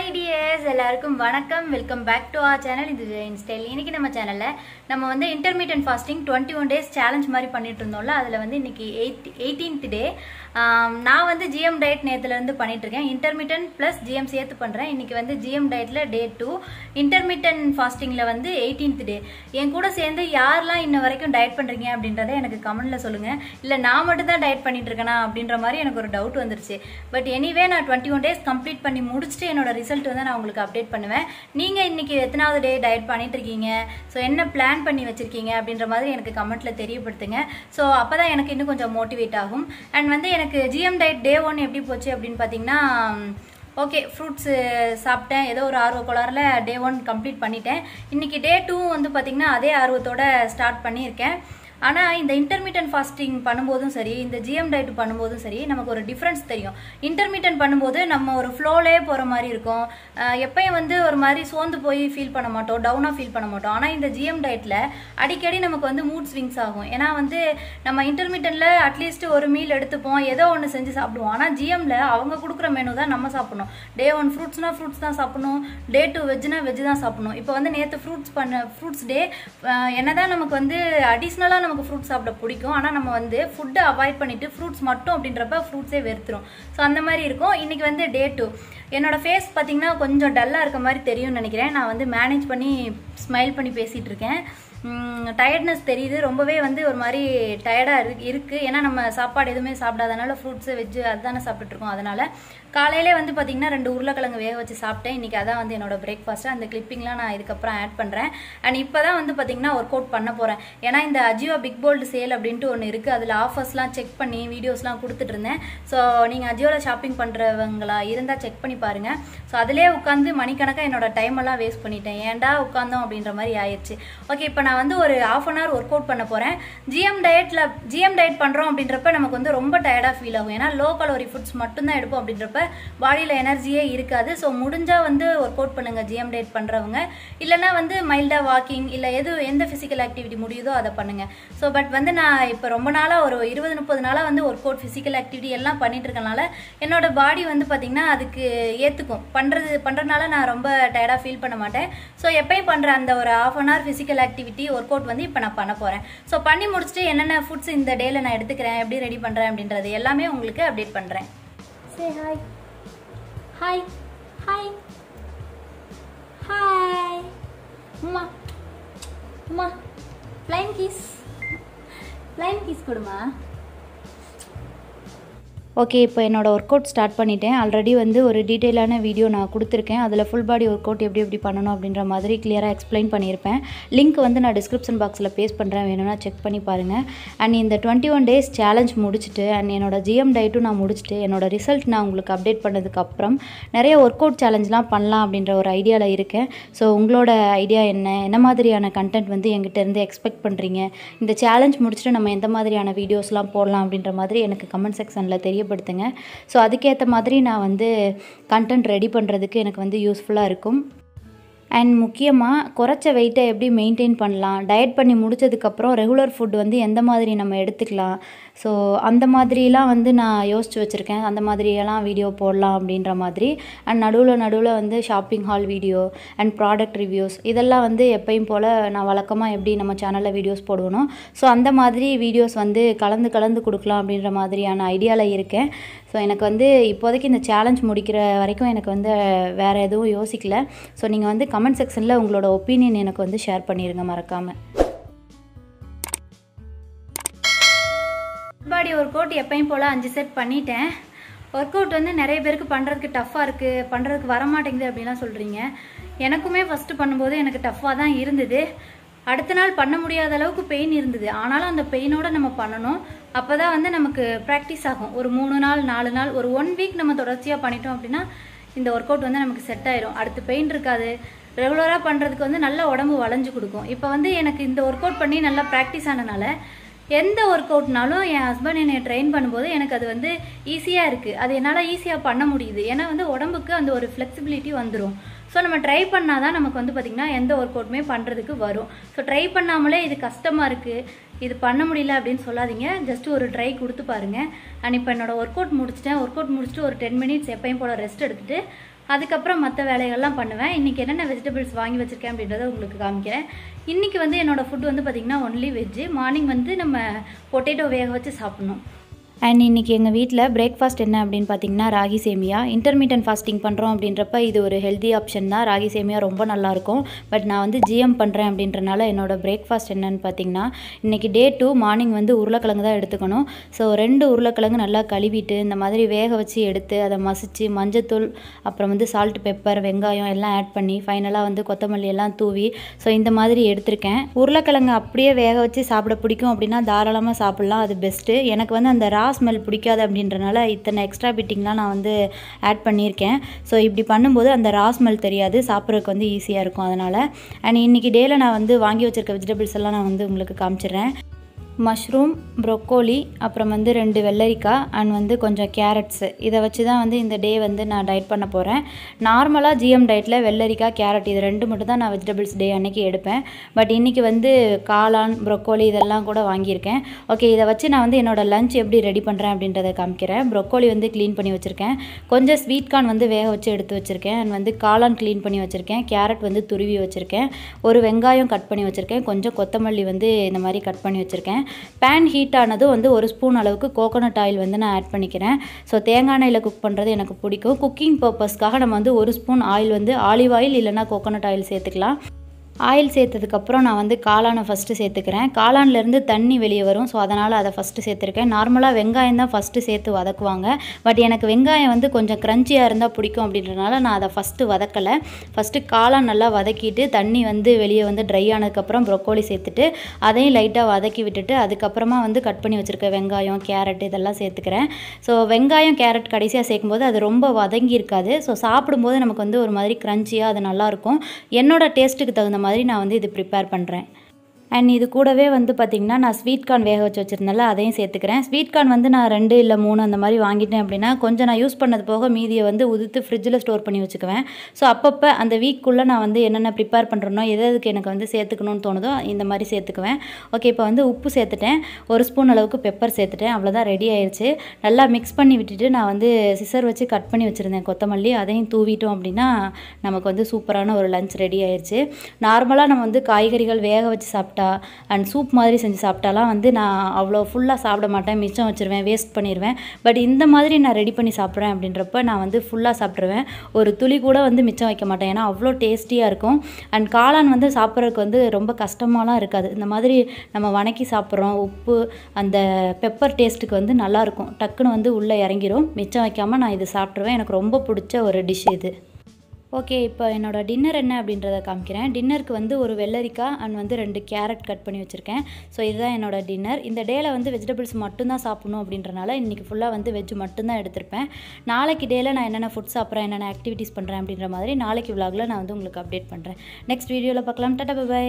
Hi dears, எல்லாருக்கும் வணக்கம். Welcome back to our channel Indujha style. இன்னைக்கு நம்ம சேனல்ல நம்ம வந்து intermittent fasting 21 days challenge மாதிரி பண்ணிட்டு இருந்தோம்ல. அதுல வந்து இன்னைக்கு 18th day. நான் வந்து GM diet நேத்துல இருந்து பண்ணிட்டு இருக்கேன். intermittent plus GM சேர்த்து பண்றேன். இன்னைக்கு வந்து GM dietல day 2, intermittent fastingல வந்து 18th day. என் கூட சேர்ந்து யாரெல்லாம் இன்ன வரைக்கும் டயட் பண்றீங்க அப்படின்றத எனக்கு கமெண்ட்ல சொல்லுங்க. இல்ல நான் மட்டும் தான் டயட் பண்ணிட்டு இருக்கேனா அப்படின்ற மாதிரி எனக்கு ஒரு டவுட் வந்துருச்சு. பட் எனிவே நான் 21 days கம்ப்ளீட் பண்ணி முடிச்சிட்டு என்னோட ரிசல்ட் வந்து நான் உங்களுக்கு அப்டேட் பண்ணுவேன். நீங்க இன்னைக்கு எத்தனாவது டே டயட் பண்ணிட்டு இருக்கீங்க, ஸோ என்ன பிளான் பண்ணி வச்சிருக்கீங்க அப்படின்ற மாதிரி எனக்கு கமெண்ட்ல தெரியப்படுத்துங்க. ஸோ அப்பதான் எனக்கு இன்னும் கொஞ்சம் மோட்டிவேட் ஆகும். அண்ட் வந்து எனக்கு ஜிஎம் டயட் டே 1 எப்படி போச்சு அப்படின்னு பார்த்தீங்கன்னா, ஓகே ஃப்ரூட்ஸ் சாப்பிட்டேன். ஏதோ ஒரு ஆர்வ கோளாறுல டே 1 கம்ப்ளீட் பண்ணிட்டேன். இன்னைக்கு டே 2 வந்து பார்த்தீங்கன்னா அதே ஆர்வத்தோட ஸ்டார்ட் பண்ணியிருக்கேன். ஆனால் இந்த இன்டர்மீடியன்ட் ஃபாஸ்டிங் பண்ணும்போதும் சரி, இந்த ஜிஎம் டயட் பண்ணும்போதும் சரி, நமக்கு ஒரு டிஃப்ரென்ஸ் தெரியும். இன்டர்மீடியன்ட் பண்ணும்போது நம்ம ஒரு ஃப்ளோலே போகிற மாதிரி இருக்கும். எப்பயும் வந்து ஒரு மாதிரி சோர்ந்து போய் ஃபீல் பண்ண மாட்டோம், டவுனாக ஃபீல் பண்ண மாட்டோம். ஆனால் இந்த ஜிஎம் டயட்டில் அடிக்கடி நமக்கு வந்து மூட் ஸ்விங்ஸ் ஆகும். ஏன்னா வந்து நம்ம இன்டர்மீடியன்ட்ல அட்லீஸ்ட் ஒரு மீல் எடுத்துப்போம், ஏதோ ஒன்று செஞ்சு சாப்பிடுவோம். ஆனால் ஜிஎம்ல அவங்க கொடுக்குற மெனு தான் நம்ம சாப்பிடணும். டே 1 ஃப்ரூட்ஸ்னா ஃப்ரூட்ஸ் தான் சாப்பிடணும், டே 2 வெஜ்னா வெஜ் தான் சாப்பிடணும். இப்போ வந்து நேற்று ஃப்ரூட்ஸ் டே என்னதான் நமக்கு வந்து அடிஷ்னலாக நமக்கு ஃப்ரூட்ஸ் சாப்பிட பிடிக்கும். ஆனால் நம்ம வந்து ஃபுட்டை அவாய்ட் பண்ணிட்டு ஃப்ரூட்ஸ் மட்டும் அப்படின்றப்ப ஃப்ரூட்ஸே வெறுத்துரும். ஸோ அந்த மாதிரி இருக்கும். இன்னைக்கு வந்து டே 2. என்னோட ஃபேஸ் பார்த்தீங்கன்னா கொஞ்சம் டல்லாக இருக்க மாதிரி தெரியும்னு நினைக்கிறேன். நான் வந்து மேனேஜ் பண்ணி ஸ்மைல் பண்ணி பேசிகிட்டு இருக்கேன். டயர்ட்னஸ் தெரியுது, ரொம்பவே வந்து ஒரு மாதிரி டயர்டாக இருக்குது. ஏன்னா நம்ம சாப்பாடு எதுவுமே சாப்பிடாதனால ஃப்ரூட்ஸு வெஜ்ஜு அதுதானே சாப்பிட்டுருக்கோம். அதனால் காலையிலே வந்து பார்த்திங்கன்னா 2 உருளைக்கிழங்கு வேக வச்சு சாப்பிட்டேன். இன்றைக்கி அதான் வந்து என்னோட பிரேக்ஃபாஸ்ட்டு. அந்த கிளிப்பிங்லாம் நான் இதுக்கப்புறம் ஆட் பண்ணுறேன். அண்ட் இப்போ தான் வந்து பார்த்திங்கன்னா ஒர்க் அவுட் பண்ண போகிறேன். ஏன்னா இந்த அஜியோ பிக் போல்டு சேல் அப்படின்ட்டு ஒன்று இருக்குது. அதில் ஆஃபர்ஸ்லாம் செக் பண்ணி வீடியோஸ்லாம் கொடுத்துட்டு இருந்தேன். ஸோ நீங்கள் அஜியோவில் ஷாப்பிங் பண்ணுறவங்களா இருந்தால் செக் பண்ணி பாருங்கள். ஸோ அதிலே உட்காந்து மணிக்கணக்காக என்னோட டைமெல்லாம் வேஸ்ட் பண்ணிட்டேன். ஏன்டா உட்காந்தோம் அப்படின்ற மாதிரி ஆயிடுச்சு. ஓகே, இப்போ நான் வந்து ஒரு 1/2 hour ஒர்க் அவுட் பண்ண போகிறேன். ஜிஎம் டயட் பண்ணுறோம் அப்படின்றப்ப நமக்கு வந்து ரொம்ப டயர்டாக ஃபீல் ஆகும். ஏன்னா லோ கலோரி ஃபுட்ஸ் மட்டும்தான் எடுப்போம். அப்படின்றப்ப பாடியில் எனர்ஜியே இருக்காது. ஸோ முடிஞ்சால் வந்து ஒர்க் அவுட் பண்ணுங்கள் ஜிஎம் டயட் பண்ணுறவங்க. இல்லைனா வந்து மைல்டாக வாக்கிங் இல்லை எந்த ஃபிசிக்கல் ஆக்டிவிட்டி முடியுதோ அதை பண்ணுங்கள். ஸோ பட் வந்து நான் இப்போ ரொம்ப நாளாக ஒரு 20-30 நாளாக வந்து ஒர்க் அவுட் ஃபிசிக்கல் ஆக்டிவிட்டி எல்லாம் பண்ணிட்டு இருக்கனால என்னோட பாடி வந்து பார்த்திங்கன்னா அதுக்கு ஏற்றுக்கும். பண்ணுறதுனால நான் ரொம்ப டயர்டாக ஃபீல் பண்ண மாட்டேன். ஸோ எப்பயும் பண்ணுற அந்த ஒரு 1/2 hour physical activity work out வந்து இப்போ நான் பண்ண போகிறேன். ஸோ பண்ணி முடிச்சுட்டு என்னென்ன ஃபுட்ஸ் இந்த டேயில் நான் எடுத்துக்கிறேன், எப்படி ரெடி பண்ணுறேன் அப்படின்றது எல்லாமே உங்களுக்கு அப்டேட் பண்ணுறேன். Say hi hi hi hi அம்மா அம்மா ஃப்ளைங் கிஸ் கொடுமா. ஓகே, இப்போ என்னோடய ஒர்க் அவுட் ஸ்டார்ட் பண்ணிட்டேன். ஆல்ரெடி வந்து ஒரு டீட்டெயிலான வீடியோ நான் கொடுத்துருக்கேன். அதில் ஃபுல் பாடி ஒர்க் அவுட் எப்படி பண்ணணும் அப்படின்ற மாதிரி கிளியராக எக்ஸ்பிளைன் பண்ணியிருப்பேன். லிங்க் வந்து நான் டிஸ்கிரிப்ஷன் பாக்ஸில் பேஸ்ட் பண்ணுறேன், வேணும்னா செக் பண்ணி பாருங்கள். அண்ட் இந்த 21 days சேலஞ்ச் முடிச்சுட்டு அண்ட் என்னோட ஜிஎம் டயட்டும் நான் முடிச்சுட்டு என்னோட ரிசல்ட் நான் உங்களுக்கு அப்டேட் பண்ணதுக்கப்புறம் நிறைய ஒர்க் அவுட் சேலஞ்செலாம் பண்ணலாம் அப்படின்ற ஒரு ஐடியாவில் இருக்கேன். ஸோ உங்களோட ஐடியா என்ன மாதிரியான கண்டென்ட் வந்து எங்கிட்ட இருந்து எக்ஸ்பெக்ட் பண்ணுறீங்க, இந்த சேலஞ்ச் முடிச்சுட்டு நம்ம எந்த மாதிரியான வீடியோஸ்லாம் போடலாம் அப்படின்ற மாதிரி எனக்கு கமெண்ட் செக்ஷனில் தெரியப்படுத்துங்க. ஸோ அதுக்கேற்ற மாதிரி நான் வந்து கண்டென்ட் ரெடி பண்ணுறதுக்கு எனக்கு வந்து யூஸ்ஃபுல்லாக இருக்கும். அண்ட் முக்கியமாக குறைச்ச வெயிட்டை எப்படி மெயின்டைன் பண்ணலாம், டயட் பண்ணி முடித்ததுக்கப்புறம் ரெகுலர் ஃபுட் வந்து எந்த மாதிரி நம்ம எடுத்துக்கலாம், ஸோ அந்த மாதிரிலாம் வந்து நான் யோசித்து வச்சுருக்கேன். அந்த மாதிரியெல்லாம் வீடியோ போடலாம் அப்படின்ற மாதிரி. அண்ட் நடுவில் வந்து shopping hall video and product reviews இதெல்லாம் வந்து எப்பயும் போல் நான் வழக்கமாக எப்படி நம்ம சேனலில் வீடியோஸ் போடுவோம். ஸோ அந்த மாதிரி வீடியோஸ் வந்து கலந்து கொடுக்கலாம் அப்படின்ற மாதிரியான ஐடியாவில் இருக்கேன். ஸோ எனக்கு வந்து இப்போதைக்கு இந்த சேலஞ்ச் முடிக்கிற வரைக்கும் எனக்கு வந்து வேறு எதுவும் யோசிக்கல. ஸோ நீங்கள் வந்து கமெண்ட் செக்ஷனில் உங்களோட ஒப்பீனியன் எனக்கு வந்து ஷேர் பண்ணிடுங்க மறக்காமல். பாடி ஒர்க் அவுட் எப்பயும் போல் 5 செட் பண்ணிட்டேன். ஒர்க் அவுட் வந்து நிறைய பேருக்கு பண்ணுறதுக்கு டஃப்பாக இருக்குது, பண்ணுறதுக்கு வரமாட்டேங்குது அப்படின்லாம் சொல்கிறீங்க. எனக்குமே ஃபஸ்ட்டு பண்ணும்போது எனக்கு டஃப்பாக தான் இருந்தது. அடுத்த நாள் பண்ண முடியாத அளவுக்கு பெயின் இருந்தது. ஆனாலும் அந்த பெயினோட நம்ம பண்ணணும். அப்போ தான் வந்து நமக்கு ப்ராக்டிஸ் ஆகும். ஒரு 3 நாள் 4 நாள் ஒரு 1 வீக் நம்ம தொடர்ச்சியாக பண்ணிட்டோம் அப்படின்னா இந்த ஒர்க் அவுட் வந்து நமக்கு செட் ஆயிரும். அடுத்து பெயின் இருக்காது. ரெகுலராக பண்ணுறதுக்கு வந்து நல்ல உடம்பு வளைஞ்சு கொடுக்கும். இப்போ வந்து எனக்கு இந்த ஒர்க் அவுட் பண்ணி நல்லா ப்ராக்டிஸ் ஆனதுனால எந்த ஒர்க் அவுட்னாலும் என் ஹஸ்பண்ட் என்னை ட்ரெயின் பண்ணும்போது எனக்கு அது வந்து ஈஸியாக இருக்குது. அது என்னால் ஈஸியாக பண்ண முடியுது. ஏன்னா வந்து உடம்புக்கு அந்த ஒரு ஃப்ளெக்சிபிலிட்டி வந்துடும். ஸோ நம்ம ட்ரை பண்ணால் தான் நமக்கு வந்து பார்த்திங்கன்னா எந்த ஒர்க் அவுட்டுமே பண்ணுறதுக்கு வரும். ஸோ ட்ரை பண்ணாமலே இது கஷ்டமாக இருக்குது, இது பண்ண முடியல அப்படின்னு சொல்லாதீங்க. ஜஸ்ட் ஒரு ட்ரை கொடுத்து பாருங்கள். அண்ட் இப்போ என்னோடய ஒர்க் அவுட் முடிச்சிட்டேன். ஒர்க் அவுட் முடிச்சுட்டு ஒரு 10 minutes எப்பயும் போல் ரெஸ்ட் எடுத்துகிட்டு அதுக்கப்புறம் மற்ற வேலைகள்லாம் பண்ணுவேன். இன்றைக்கி என்னென்ன வெஜிடபிள்ஸ் வாங்கி வச்சுருக்கேன் அப்படின்றத உங்களுக்கு காமிக்கிறேன். இன்றைக்கி வந்து என்னோடய ஃபுட் வந்து பார்த்திங்கன்னா ஒன்லி வெஜ்ஜு. மார்னிங் வந்து நம்ம பொட்டேட்டோ வேக வச்சு சாப்பிட்ணும். அண்ட் இன்றைக்கி எங்கள் வீட்டில் பிரேக்ஃபாஸ்ட் என்ன அப்படின்னு பார்த்தீங்கன்னா ராகி சேமியா. இன்டர்மீடியன்ட் ஃபாஸ்டிங் பண்ணுறோம் அப்படின்றப்ப இது ஒரு ஹெல்தி ஆப்ஷன் தான். ராகி சேமியா ரொம்ப நல்லாயிருக்கும். பட் நான் வந்து ஜிஎம் பண்ணுறேன் அப்படின்றனால என்னோடய பிரேக்ஃபாஸ்ட் என்னன்னு பார்த்தீங்கன்னா இன்றைக்கி டே 2 மார்னிங் வந்து உருளைக்கிழங்கு தான் எடுத்துக்கணும். ஸோ 2 உருளைக்கிழங்கு நல்லா கழுவிட்டு இந்த மாதிரி வேக வச்சு எடுத்து அதை மசிச்சு மஞ்சத்தூள் அப்புறம் வந்து சால்ட், பெப்பர், வெங்காயம் எல்லாம் ஆட் பண்ணி ஃபைனலாக வந்து கொத்தமல்லி எல்லாம் தூவி ஸோ இந்த மாதிரி எடுத்திருக்கேன். உருளைக்கிழங்கு அப்படியே வேக வச்சு சாப்பிட பிடிக்கும் அப்படின்னா தாராளமாக சாப்பிட்லாம், அது பெஸ்ட்டு. எனக்கு வந்து அந்த ஸ்மெல் பிடிக்காது அப்படின்றனால இத்தனை எக்ஸ்ட்ரா பிட்டிங்லாம் நான் வந்து ஆட் பண்ணியிருக்கேன். ஸோ இப்படி பண்ணும்போது அந்த ரா ஸ்மெல் தெரியாது, சாப்பிட்றதுக்கு வந்து ஈஸியாக இருக்கும். அதனால் அண்ட் இன்றைக்கி டேயில் நான் வந்து வாங்கி வச்சுருக்க வெஜிடபிள்ஸ் எல்லாம் நான் வந்து உங்களுக்கு காமிச்சிடுறேன். மஷ்ரூம், ப்ரொக்கோலி, அப்புறம் வந்து 2 வெள்ளரிக்காய் அண்ட் வந்து கொஞ்சம் கேரட்ஸு. இதை வச்சு தான் வந்து இந்த டே வந்து நான் டயட் பண்ண போகிறேன். நார்மலாக ஜிஎம் டயட்டில் வெள்ளரிக்காய், கேரட் இது 2 மட்டும் தான் நான் வெஜிடபிள்ஸ் டே அன்றைக்கி எடுப்பேன். பட் இன்றைக்கி வந்து காளான், ப்ரொக்கோலி இதெல்லாம் கூட வாங்கியிருக்கேன். ஓகே, இதை வச்சு நான் வந்து என்னோடய லஞ்ச் எப்படி ரெடி பண்ணுறேன் அப்படின்றத காமிக்கிறேன். ப்ரொக்கோலி வந்து க்ளீன் பண்ணி வச்சுருக்கேன். கொஞ்சம் ஸ்வீட் கார்ன் வந்து வேக வச்சு எடுத்து வச்சுருக்கேன். அண்ட் வந்து காளான் க்ளீன் பண்ணி வச்சுருக்கேன். கேரட் வந்து துருவி வச்சுருக்கேன். ஒரு வெங்காயம் கட் பண்ணி வச்சுருக்கேன். கொஞ்சம் கொத்தமல்லி வந்து இந்த மாதிரி கட் பண்ணி வச்சுருக்கேன். பேன் ஹீட் ஆனதும் வந்து 1 ஸ்பூன் அளவுக்கு கோகோனட் ஆயில் வந்து நான் ஆட் பண்ணிக்கிறேன். ஸோ தேங்காய் எண்ணெயில் குக் பண்ணுறது எனக்கு பிடிக்கும். குக்கிங் பர்பஸ்க்காக நம்ம வந்து 1 ஸ்பூன் ஆயில் வந்து ஆலிவ் ஆயில் இல்லைனா கோகோனட் ஆயில் சேர்த்துக்கலாம். ஆயில் சேர்த்ததுக்கப்புறம் நான் வந்து காளானை ஃபஸ்ட்டு சேர்த்துக்கிறேன். காளான்லேருந்து தண்ணி வெளியே வரும். ஸோ அதனால் அதை ஃபஸ்ட்டு சேர்த்துருக்கேன். நார்மலாக வெங்காயம் தான் ஃபஸ்ட்டு சேர்த்து வதக்குவாங்க. பட் எனக்கு வெங்காயம் வந்து கொஞ்சம் க்ரன்ச்சியாக இருந்தால் பிடிக்கும் அப்படின்றனால நான் அதை ஃபஸ்ட்டு வதக்கலை. ஃபஸ்ட்டு காளான் நல்லா வதக்கிட்டு தண்ணி வந்து வெளியே வந்து ட்ரை ஆனதுக்கப்புறம் ப்ரொக்கோலி சேர்த்துட்டு அதையும் லைட்டாக வதக்கி விட்டுட்டு அதுக்கப்புறமா வந்து கட் பண்ணி வச்சுருக்க வெங்காயம், கேரட் இதெல்லாம் சேர்த்துக்கிறேன். ஸோ வெங்காயம், கேரட் கடைசியாக சேர்க்கும்போது அது ரொம்ப வதங்கி இருக்காது. ஸோ சாப்பிடும்போது நமக்கு வந்து ஒரு மாதிரி க்ரன்ச்சியாக அது நல்லாயிருக்கும். என்னோட டேஸ்ட்டுக்கு தகுந்த மாதிரி நான் வந்து இது ப்ரிப்பேர் பண்ணுறேன். அண்ட் இது கூடவே வந்து பார்த்திங்கன்னா நான் ஸ்வீட் கார்ன் வேக வச்சு வச்சுருந்தேன்ல அதையும் சேர்த்துக்கிறேன். ஸ்வீட் கார்ன் வந்து நான் 2 இல்லை 3 அந்த மாதிரி வாங்கிட்டேன் அப்படின்னா கொஞ்சம் நான் யூஸ் பண்ணது போக மீதியை வந்து உதுத்து ஃப்ரிட்ஜில் ஸ்டோர் பண்ணி வச்சுக்குவேன். ஸோ அப்பப்போ அந்த வீக்குள்ளே நான் வந்து என்னென்ன ப்ரிப்பேர் பண்ணுறேனோ எதுக்கு எனக்கு வந்து சேர்த்துக்கணும்னு தோணுதோ இந்த மாதிரி சேர்த்துக்குவேன். ஓகே, இப்போ வந்து உப்பு சேர்த்துட்டேன். 1 ஸ்பூன் அளவுக்கு பெப்பர் சேர்த்துட்டேன். அவ்வளோதான், ரெடி ஆயிடுச்சு. நல்லா மிக்ஸ் பண்ணி விட்டுட்டு நான் வந்து சிசர் வச்சு கட் பண்ணி வச்சுருந்தேன் கொத்தமல்லி, அதையும் தூவிட்டோம் அப்படின்னா நமக்கு வந்து சூப்பரான ஒரு லஞ்ச் ரெடி ஆயிடுச்சு. நார்மலாக நம்ம வந்து காய்கறிகள் வேக வச்சு சாப்பிட்டா அண்ட் சூப் மாதிரி செஞ்சு சாப்பிட்டாலாம் வந்து நான் அவ்வளோ ஃபுல்லாக சாப்பிட மாட்டேன், மிச்சம் வச்சுருவேன், வேஸ்ட் பண்ணிடுவேன். பட் இந்த மாதிரி நான் ரெடி பண்ணி சாப்பிட்றேன் அப்படின்றப்ப நான் வந்து ஃபுல்லாக சாப்பிட்ருவேன். ஒரு துளி கூட வந்து மிச்சம் வைக்க மாட்டேன். ஏன்னா அவ்வளோ டேஸ்டியாக இருக்கும். அண்ட் காளான் வந்து சாப்பிட்றதுக்கு வந்து ரொம்ப கஷ்டமாலாம் இருக்காது. இந்த மாதிரி நம்ம வணக்கி சாப்பிட்றோம், உப்பு அந்த பெப்பர் டேஸ்ட்டுக்கு வந்து நல்லாயிருக்கும். டக்குன்னு வந்து உள்ளே இறங்கிடும். மிச்சம் வைக்காமல் நான் இது சாப்பிட்ருவேன். எனக்கு ரொம்ப பிடிச்ச ஒரு டிஷ் இது. ஓகே, இப்போ என்னோடய டின்னர் என்ன அப்படின்றத காமிக்கிறேன். டின்னருக்கு வந்து ஒரு வெள்ளரிக்காய் அண்ட் வந்து 2 கேரட் கட் பண்ணி வச்சுருக்கேன். ஸோ இதுதான் என்னோடய டின்னர். இந்த டேயில் வந்து வெஜிடபிள்ஸ் மட்டும்தான் சாப்பிடணும் அப்படின்றனால இன்றைக்கி ஃபுல்லாக வந்து வெஜ் மட்டும்தான் எடுத்திருப்பேன். நாளைக்கு டேயில் நான் என்னென்ன ஃபுட் சாப்பிட்றேன், என்னென்ன ஆக்டிவிட்டீஸ் பண்ணுறேன் அப்படின்ற மாதிரி நாளைக்கு விலாகில் நான் வந்து உங்களுக்கு அப்டேட் பண்ணுறேன். நெக்ஸ்ட் வீடியோவில் பார்க்கலாம். டாடா, பை.